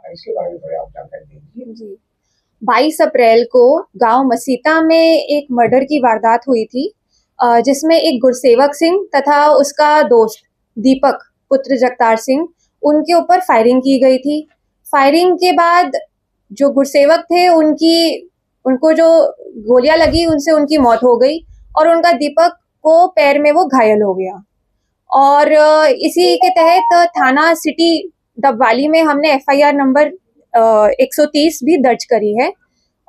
इसके बारे में थोड़ी आप जानकारी दीजिए। जी, 22 अप्रैल को गांव मसीता में एक मर्डर की वारदात हुई थी, जिसमें एक गुरसेवक सिंह तथा उसका दोस्त दीपक पुत्र जगतार सिंह, उनके ऊपर फायरिंग की गई थी। फायरिंग के बाद जो गुरसेवक थे उनको जो गोलियां लगी उनसे उनकी मौत हो गई और उनका दीपक को पैर में वो घायल हो गया। और इसी के तहत थाना सिटी डबवाली में हमने एफआईआर नंबर 130 भी दर्ज करी है।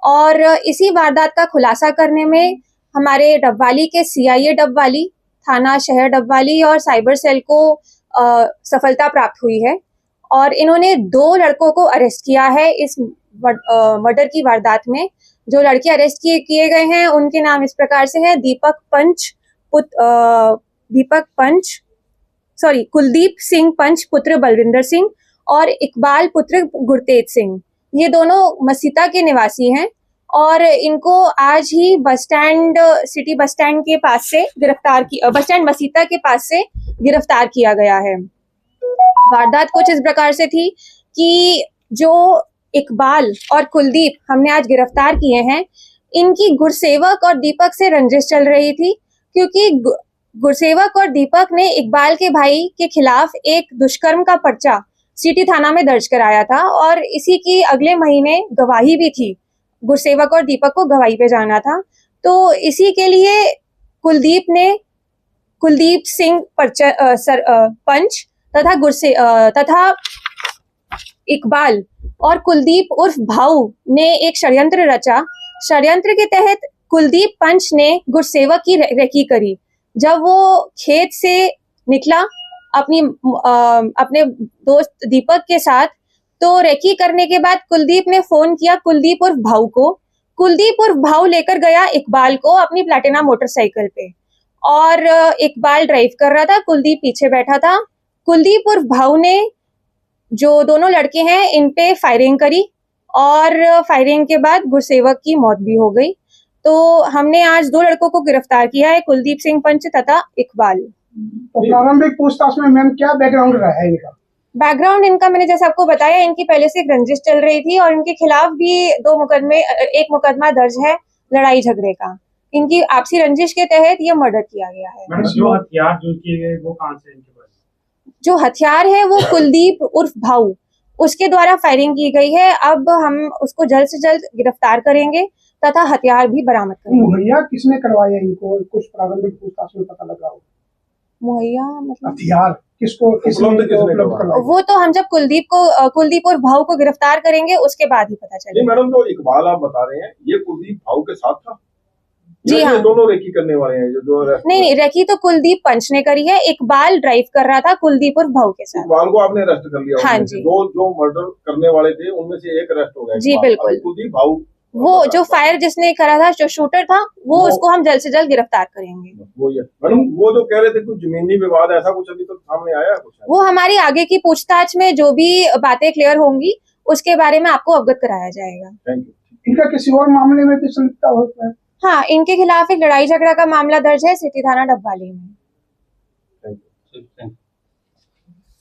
और इसी वारदात का खुलासा करने में हमारे डबवाली के सीआईए डबवाली, थाना शहर डबवाली और साइबर सेल को सफलता प्राप्त हुई है और इन्होंने 2 लड़कों को अरेस्ट किया है इस मर्डर की वारदात में। जो लड़के अरेस्ट किए गए हैं उनके नाम इस प्रकार से है: कुलदीप सिंह पंच पुत्र बलविंदर सिंह और इकबाल पुत्र गुरतेज सिंह। ये दोनों मसीता के निवासी हैं और इनको आज ही सिटी बस स्टैंड के पास से बस स्टैंड मसीता के पास से गिरफ्तार किया गया है। वारदात कुछ इस प्रकार से थी कि जो इकबाल और कुलदीप हमने आज गिरफ्तार किए हैं, इनकी गुरसेवक और दीपक से रंजिश चल रही थी, क्योंकि गुरसेवक और दीपक ने इकबाल के भाई के खिलाफ एक दुष्कर्म का पर्चा सिटी थाना में दर्ज कराया था और इसी की अगले महीने गवाही भी थी। गुरसेवक और दीपक को गवाही पे जाना था, तो इसी के लिए कुलदीप सिंह पंच तथा इकबाल और कुलदीप उर्फ भाऊ ने एक षड्यंत्र रचा। षड्यंत्र के तहत कुलदीप पंच ने गुरसेवक की रेकी करी। जब वो खेत से निकला अपने दोस्त दीपक के साथ, तो रेकी करने के बाद कुलदीप ने फोन किया कुलदीप उर्फ भाऊ को। कुलदीप उर्फ भाऊ लेकर गया इकबाल को अपनी प्लैटिना मोटरसाइकिल पे और इकबाल ड्राइव कर रहा था, कुलदीप पीछे बैठा था। कुलदीप उर्फ भाऊ ने जो दोनों लड़के हैं इन पे फायरिंग करी और फायरिंग के बाद गुरसेवक की मौत भी हो गई। तो हमने आज 2 लड़कों को गिरफ्तार किया है, कुलदीप सिंह पंच तथा इकबाल। तो प्रारंभिक पूछताछ में मैम क्या बैकग्राउंड रहा है इनका? बैकग्राउंड इनका मैंने जैसे आपको बताया, इनकी पहले से एक रंजिश चल रही थी और इनके खिलाफ भी एक मुकदमा दर्ज है लड़ाई झगड़े का। इनकी आपसी रंजिश के तहत ये मर्डर किया गया है। जो हथियार यूज किए गए वो कहां से इनके पास? जो हथियार है वो कुलदीप उर्फ भाऊ उसके द्वारा फायरिंग की गई है। अब हम उसको जल्द से जल्द गिरफ्तार करेंगे तथा हथियार भी बरामद करेंगे। मुहैया किसने करवाया इनको? कुछ प्रारंभिक पूछताछ में पता लगा हो? मुहैया मतलब हथियार किसको उपलब्ध करवाया? वो तो हम जब कुलदीप और भाऊ को गिरफ्तार करेंगे उसके बाद ही पता चलेगा। मैडम, जो इकबाल आप बता रहे हैं ये कुलदीप भाऊ के साथ था? जी हाँ, दोनों रेकी करने वाले हैं जो नहीं, रेकी तो कुलदीप पंच ने करी है, इकबाल ड्राइव कर रहा था कुलदीप और भाऊ के साथ। इकबाल को आपने अरेस्ट कर लिया? हाँ जी। जो मर्डर करने वाले थे उनमें से एक अरेस्ट हो गया? जी बिल्कुल। कुलदीप भाऊ वो जो फायर जिसने करा था, जो शूटर था, वो उसको हम जल्द से जल्द गिरफ्तार करेंगे। मैडम, वो जो कह रहे थे कुछ जमीनी विवाद, ऐसा कुछ अभी तक सामने आया है? वो हमारी आगे की पूछताछ में जो भी बातें क्लियर होंगी उसके बारे में आपको अवगत कराया जाएगा। Thank you. इनका किसी और मामले में भी संलिप्तता होता है? हाँ, इनके खिलाफ एक लड़ाई झगड़ा का मामला दर्ज है सिटी थाना डबवाली में। Thank you.